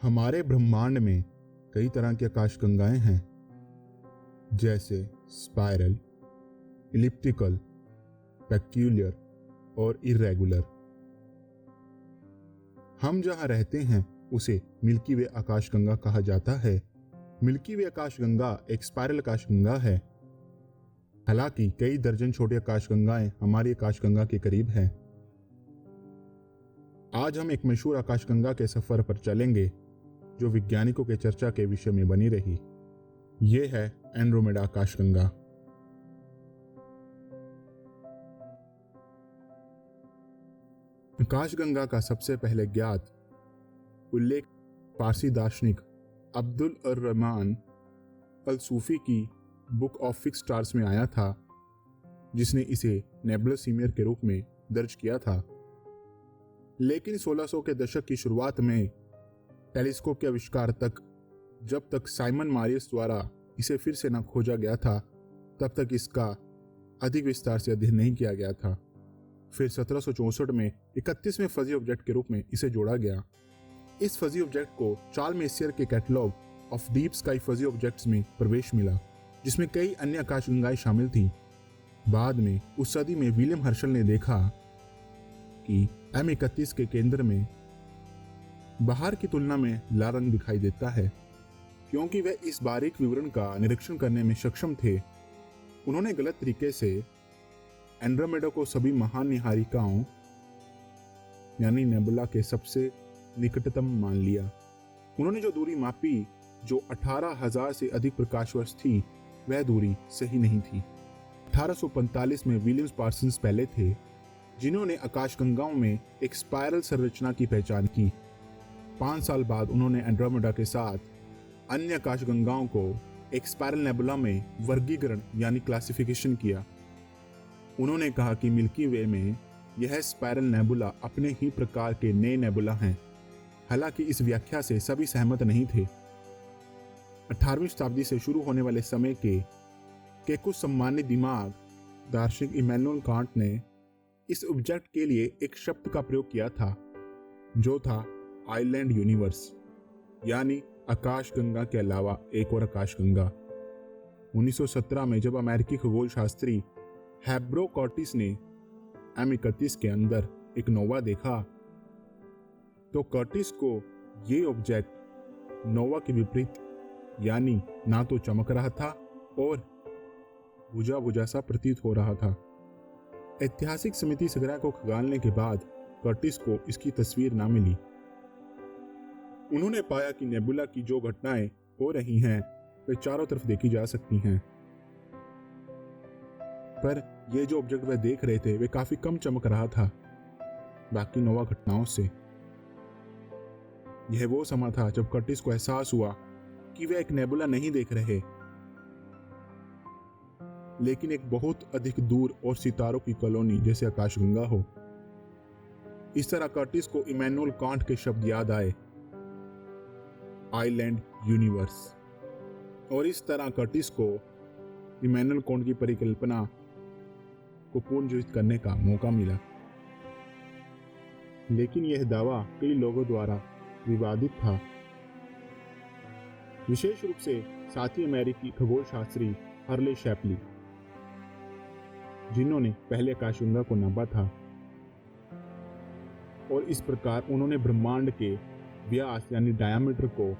हमारे ब्रह्मांड में कई तरह की आकाशगंगाएं हैं, जैसे स्पाइरल, इलिप्टिकल, पेक्यूलियर और इर्रेगुलर। हम जहां रहते हैं उसे मिल्की वे आकाशगंगा कहा जाता है। मिल्की वे आकाशगंगा एक स्पाइरल आकाशगंगा है। हालांकि कई दर्जन छोटी आकाशगंगाएं हमारी आकाशगंगा के करीब हैं। आज हम एक मशहूर आकाशगंगा के सफर पर चलेंगे जो वैज्ञानिकों के चर्चा के विषय में बनी रही। यह है एंड्रोमेडा आकाशगंगा। आकाशगंगा का सबसे पहले ज्ञात उल्लेख पारसी दार्शनिक अब्दुल अर रहमान अल सूफी की बुक ऑफ फिक्स्ड स्टार्स में आया था, जिसने इसे नेबुलस सीमियर के रूप में दर्ज किया था। लेकिन 1600 के दशक की शुरुआत में टेलीस्कोप के आविष्कार तक, जब तक साइमन मारियस द्वारा इसे फिर से न खोजा गया था, तब तक इसका अधिक विस्तार से अध्ययन नहीं किया गया था। फिर 1764 में 31वें फजी ऑब्जेक्ट के रूप में इसे जोड़ा गया। इस फजी ऑब्जेक्ट को चार्ल्स मेसियर के catalogue of deep sky fuzzy objects में प्रवेश मिला, जिसमें कई अन्य आकाशगंगाएं शामिल थीं। बाद में उस सदी में विलियम हर्शल ने देखा कि M31 के केंद्र में बाहर की तुलना में लाल रंग दिखाई देता है। क्योंकि वे इस बारीक विवरण का निरीक्षण करने में सक्षम थे, उन्होंने गलत तरीके से एंड्रोमेडा को सभी महान निहारिकाओं यानी नेबुला के सबसे निकटतम मान लिया। उन्होंने जो दूरी मापी, जो 18,000 से अधिक प्रकाश वर्ष थी, वह दूरी सही नहीं थी। 1845 में विलियम्स पार्सन्स पहले थे जिन्होंने आकाशगंगाओं में एक स्पाइरल संरचना की पहचान की। 5 साल बाद उन्होंने एंड्रोमेडा के साथ अन्य आकाशगंगाओं को एक स्पाइरल नेबुला में वर्गीकरण यानी क्लासिफिकेशन किया। उन्होंने कहा कि मिल्की वे में यह स्पाइरल नेबुला अपने ही प्रकार के नए नेबुला हैं। हालांकि इस व्याख्या से सभी सहमत नहीं थे। 18वीं शताब्दी से शुरू होने वाले समय के कुछ सम्मानित दिमाग दार्शनिक इमैनुअल कांट ने इस ऑब्जेक्ट के लिए एक शब्द का प्रयोग किया था, जो था आइलैंड यूनिवर्स, यानी आकाशगंगा के अलावा एक और आकाशगंगा। 1917 में जब अमेरिकी खगोल शास्त्री हैब्रो कर्टिस ने M31 के अंदर एक नोवा देखा, तो कर्टिस को ये ऑब्जेक्ट नोवा के विपरीत, यानी ना तो चमक रहा था और बुझा बुझा सा प्रतीत हो रहा था। ऐतिहासिक समिति संग्रह को खंगालने के बाद कर्टिस को इसकी तस्वीर ना मिली। उन्होंने पाया कि नेबुला की जो घटनाएं हो रही हैं वे चारों तरफ देखी जा सकती हैं, पर ये जो ऑब्जेक्ट वे देख रहे थे वे काफी कम चमक रहा था बाकी नोवा घटनाओं से। यह वो समय था जब कर्टिस को एहसास हुआ कि वे एक नेबुला नहीं देख रहे, लेकिन एक बहुत अधिक दूर और सितारों की कॉलोनी जैसे आकाशगंगा हो। इस तरह कर्टिस को इमैनुअल कांट के शब्द याद आए, आइलैंड यूनिवर्स, और इस तरह कर्टिस को इमैनुअल कांट की परिकल्पना को पुनर्जीवित करने का मौका मिला। लेकिन यह दावा कई लोगों द्वारा विवादित था, विशेष रूप से साथी अमेरिकी खगोल शास्त्री हर्ले शैपली, जिन्होंने पहले आकाशगंगा को नापा था और इस प्रकार उन्होंने ब्रह्मांड के व्यास यानी डायमीटर को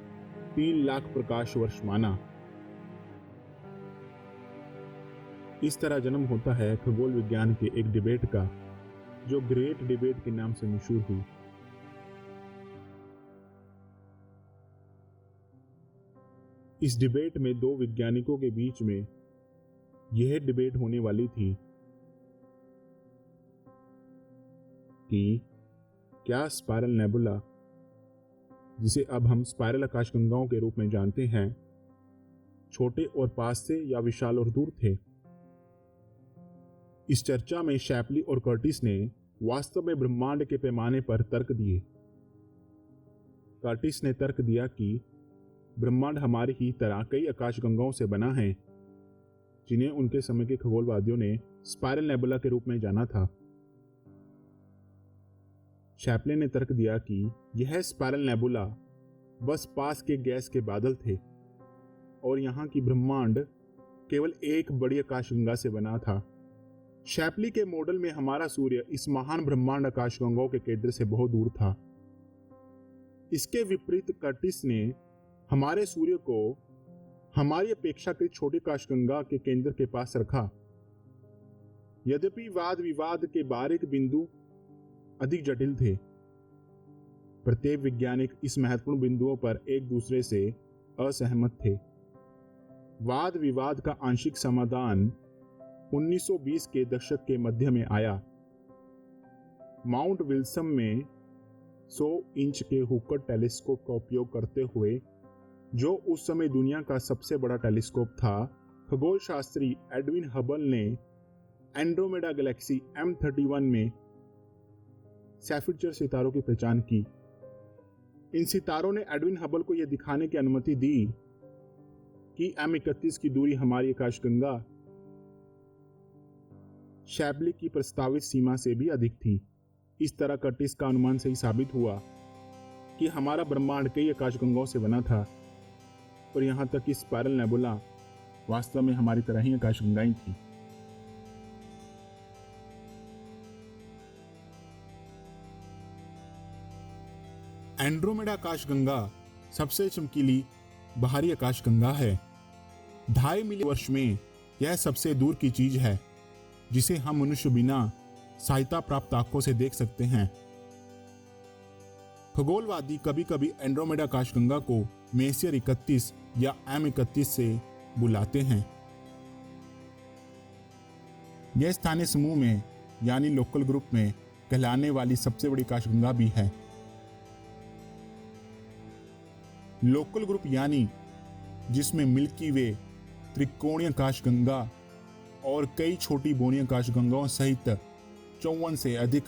3 लाख प्रकाश वर्ष माना। इस तरह जन्म होता है खगोल विज्ञान के एक डिबेट का, जो ग्रेट डिबेट के नाम से मशहूर हुई। इस डिबेट में 2 वैज्ञानिकों के बीच में यह डिबेट होने वाली थी कि क्या स्पाइरल नेबुला, जिसे अब हम स्पाइरल आकाशगंगाओं के रूप में जानते हैं, छोटे और पास थे या विशाल और दूर थे। इस चर्चा में शैपली और कर्टिस ने वास्तव में ब्रह्मांड के पैमाने पर तर्क दिए। कर्टिस ने तर्क दिया कि ब्रह्मांड हमारी ही तरह कई आकाशगंगाओं से बना है, जिन्हें उनके समय के खगोलवादियों ने स्पाइरल नेबुला के रूप में जाना था। शैपले ने तर्क दिया कि यह स्पाइरल नेबुला बस पास के गैस के बादल थे और यहाँ की ब्रह्मांड केवल एक बड़ी आकाशगंगा से बना था। शैपली के मॉडल में हमारा सूर्य इस महान ब्रह्मांड आकाशगंगाओं के केंद्र से बहुत दूर था। इसके विपरीत कर्टिस ने हमारे सूर्य को हमारी अपेक्षाकृत छोटी आकाशगंगा के केंद्र के पास रखा। यद्यपि वाद विवाद के बारीक बिंदु अधिक जटिल थे, प्रत्येक वैज्ञानिक इस महत्वपूर्ण बिंदुओं पर एक दूसरे से असहमत थे। वाद विवाद का आंशिक समाधान 1920 के दशक के मध्य में आया। माउंट विल्सन में 100 इंच के हुकर टेलीस्कोप का उपयोग करते हुए, जो उस समय दुनिया का सबसे बड़ा टेलीस्कोप था, खगोल शास्त्री एडविन हबल ने एंड्रोमेडा गैलेक्सी M31 में सैफिर सितारों की पहचान की। इन सितारों ने एडविन हबल को यह दिखाने की अनुमति दी कि M31 की दूरी हमारी आकाशगंगा शैपली की प्रस्तावित सीमा से भी अधिक थी। इस तरह कर्टिस का अनुमान सही साबित हुआ कि हमारा ब्रह्मांड कई आकाशगंगाओं से बना था और यहां तक कि स्पाइरल नेबुला वास्तव में हमारी तरह ही आकाशगंगाएं थी। एंड्रोमेडा आकाशगंगा सबसे चमकीली बाहरी आकाशगंगा है। 2.5 मिलियन वर्ष में यह सबसे दूर की चीज है जिसे हम मनुष्य बिना सहायता प्राप्त आंखों से देख सकते हैं। खगोलवादी कभी कभी एंड्रोमेडा आकाशगंगा को मेसियर 31 या M31 से बुलाते हैं। यह स्थानीय समूह में यानी लोकल ग्रुप में कहलाने वाली सबसे बड़ी आकाशगंगा भी है। लोकल ग्रुप यानी जिसमें मिल्की वे, त्रिकोणीय आकाशगंगा और कई छोटी बोनी आकाशगंगाओं सहित 54 से अधिक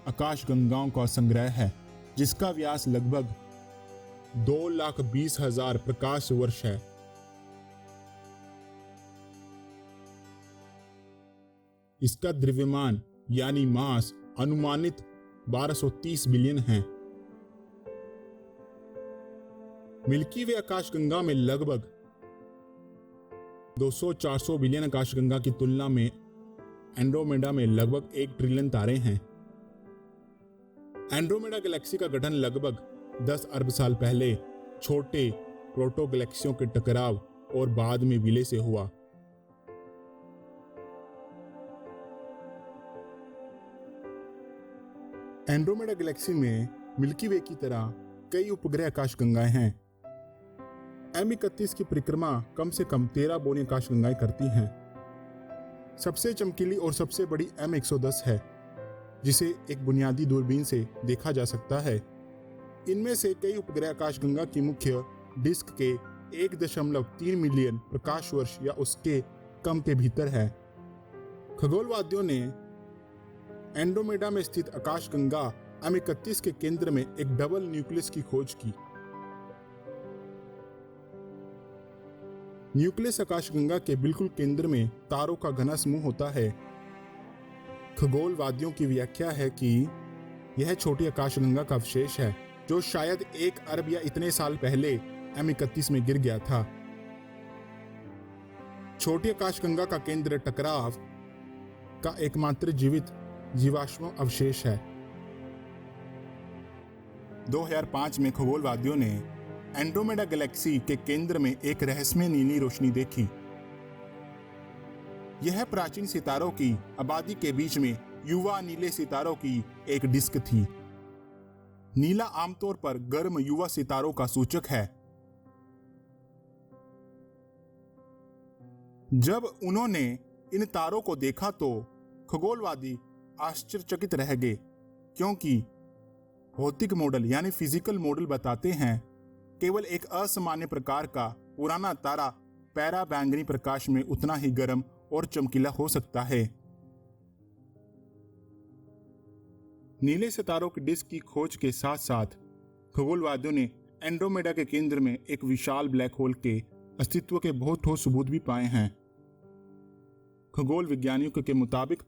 आकाशगंगाओं का संग्रह है, जिसका व्यास लगभग 2,20,000 प्रकाश वर्ष है। इसका द्रव्यमान यानी मास अनुमानित 1230 बिलियन है। मिल्की वे आकाशगंगा में लगभग 200-400 बिलियन आकाशगंगा की तुलना में एंड्रोमेडा में लगभग 1 ट्रिलियन तारे हैं। एंड्रोमेडा गैलेक्सी का गठन लगभग 10 अरब साल पहले छोटे प्रोटो गैलेक्सियों के टकराव और बाद में विलय से हुआ। एंड्रोमेडा गैलेक्सी में मिल्की वे की तरह कई उपग्रह आकाशगंगाएं हैं। M31 की परिक्रमा कम से कम 13 बोनी आकाशगंगाएं करती हैं। सबसे चमकीली और सबसे बड़ी M110 है, जिसे एक बुनियादी दूरबीन से देखा जा सकता है। इनमें से कई उपग्रह आकाशगंगा की मुख्य डिस्क के 1.3 मिलियन प्रकाश वर्ष या उसके कम के भीतर है। खगोलवादियों ने एंड्रोमेडा में स्थित आकाशगंगा M31 के केंद्र में एक डबल न्यूक्लियस की खोज की। न्यूक्लियस आकाशगंगा के बिल्कुल केंद्र में तारों का घना समूह होता है। खगोलवादियों की व्याख्या है कि यह छोटी आकाशगंगा का अवशेष है, जो शायद 1 अरब या इतने साल पहले M31 में गिर गया था। छोटी आकाशगंगा का केंद्र टकराव का एकमात्र जीवित जीवाश्म अवशेष है। 2005 में खगोलवादियों ने एंड्रोमेडा गैलेक्सी के केंद्र में एक रहस्यमय नीली रोशनी देखी। यह प्राचीन सितारों की आबादी के बीच में युवा नीले सितारों की एक डिस्क थी। नीला आमतौर पर गर्म युवा सितारों का सूचक है। जब उन्होंने इन तारों को देखा तो खगोलवादी आश्चर्यचकित रह गए, क्योंकि भौतिक मॉडल यानी फिजिकल मॉडल बताते हैं केवल एक असामान्य प्रकार का पुराना तारा पैरा बैंगनी प्रकाश में उतना ही गर्म और चमकीला हो सकता है। नीले सितारों की डिस्क की खोज के साथ साथ खगोलवादियों ने एंड्रोमेडा के केंद्र में एक विशाल ब्लैक होल के अस्तित्व के बहुत ठोस सबूत भी पाए हैं। खगोल वैज्ञानिकों के मुताबिक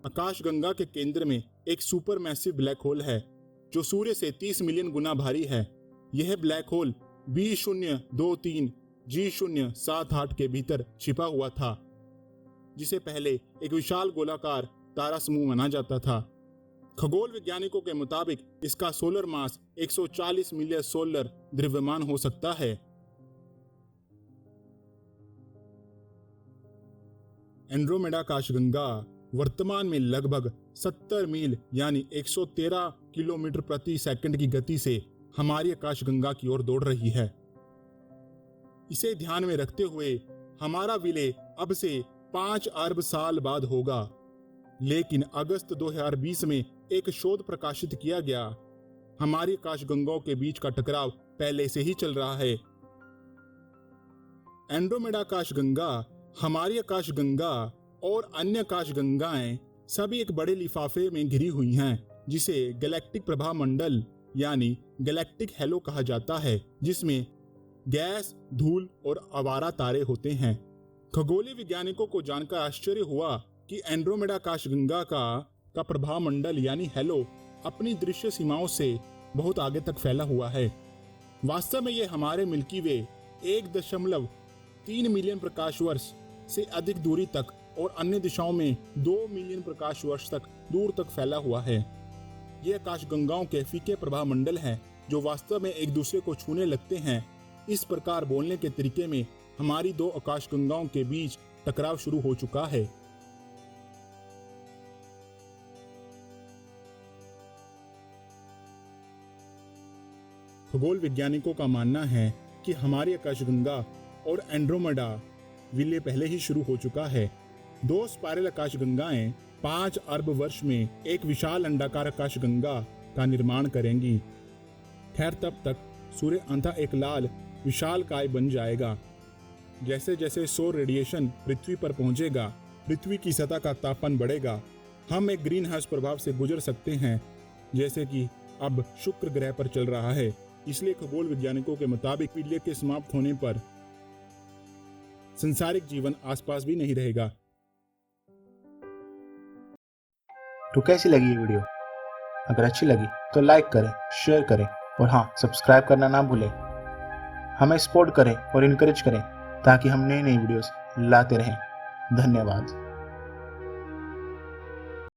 आकाशगंगा के केंद्र में एक सुपर मैसिव ब्लैक होल है, जो सूर्य से 30 मिलियन गुना भारी है। यह ब्लैक होल B023 G078 के भीतर छिपा हुआ था, जिसे पहले एक विशाल गोलाकार तारा समूह माना जाता था। खगोल वैज्ञानिकों के मुताबिक इसका सोलर मास 140 मिलियन सोलर द्रव्यमान हो सकता है। एंड्रोमेडा आकाशगंगा वर्तमान में लगभग 70 मील यानी 113 किलोमीटर प्रति सेकंड की गति से हमारी आकाशगंगा की ओर दौड़ रही है। इसे ध्यान में रखते हुए हमारा विलय अब से 5 अरब साल बाद होगा, लेकिन अगस्त 2020 में एक शोध प्रकाशित किया गया। हमारी आकाशगंगाओं के बीच का टकराव पहले से ही चल रहा है। एंड्रोमेडा आकाशगंगा, हमारी आकाशगंगा और अन्य आकाशगंगाएं सभी एक बड़े लिफाफे में घिरी हुई हैं, जिसे गैलेक्टिक प्रभा मंडल यानी गैलेक्टिक हेलो कहा जाता है, जिसमें गैस, धूल और आवारा तारे होते हैं। खगोलीय वैज्ञानिकों को जानकर आश्चर्य हुआ कि एंड्रोमेडा आकाशगंगा का प्रभा मंडल यानी हेलो अपनी दृश्य सीमाओं से बहुत आगे तक फैला हुआ है। वास्तव में यह हमारे मिल्की वे 1.3 मिलियन प्रकाश वर्ष से अधिक दूरी तक और अन्य दिशाओं में 2 मिलियन प्रकाश वर्ष तक दूर तक फैला हुआ है। ये आकाशगंगाओं के फीके प्रभा मंडल हैं, जो वास्तव में एक दूसरे को छूने लगते हैं। इस प्रकार बोलने के तरीके में हमारी दो आकाशगंगाओं के बीच टकराव शुरू हो चुका है। खगोल वैज्ञानिकों का मानना है कि हमारी आकाशगंगा और एंड्रोमेडा विलय पहले ही शुरू हो चुका है। 2 स्पाइरल आकाशगंगाएं 5 अरब वर्ष में एक विशाल अंडाकार आकाशगंगा का निर्माण करेंगी। खैर, तब तक सूर्य अंततः एक लाल विशालकाय बन जाएगा। जैसे जैसे सौर रेडिएशन पृथ्वी पर पहुंचेगा, पृथ्वी की सतह का तापमान बढ़ेगा। हम एक ग्रीन हाउस प्रभाव से गुजर सकते हैं, जैसे कि अब शुक्र ग्रह पर चल रहा है। इसलिए खगोल वैज्ञानिकों के मुताबिक विलय के समाप्त होने पर संसारिक जीवन आसपास भी नहीं रहेगा। तो कैसी लगी ये वीडियो? अगर अच्छी लगी तो लाइक करें, शेयर करें और हाँ, सब्सक्राइब करना ना भूलें। हमें सपोर्ट करें और इनकरेज करें ताकि हम नई वीडियोस लाते रहें। धन्यवाद।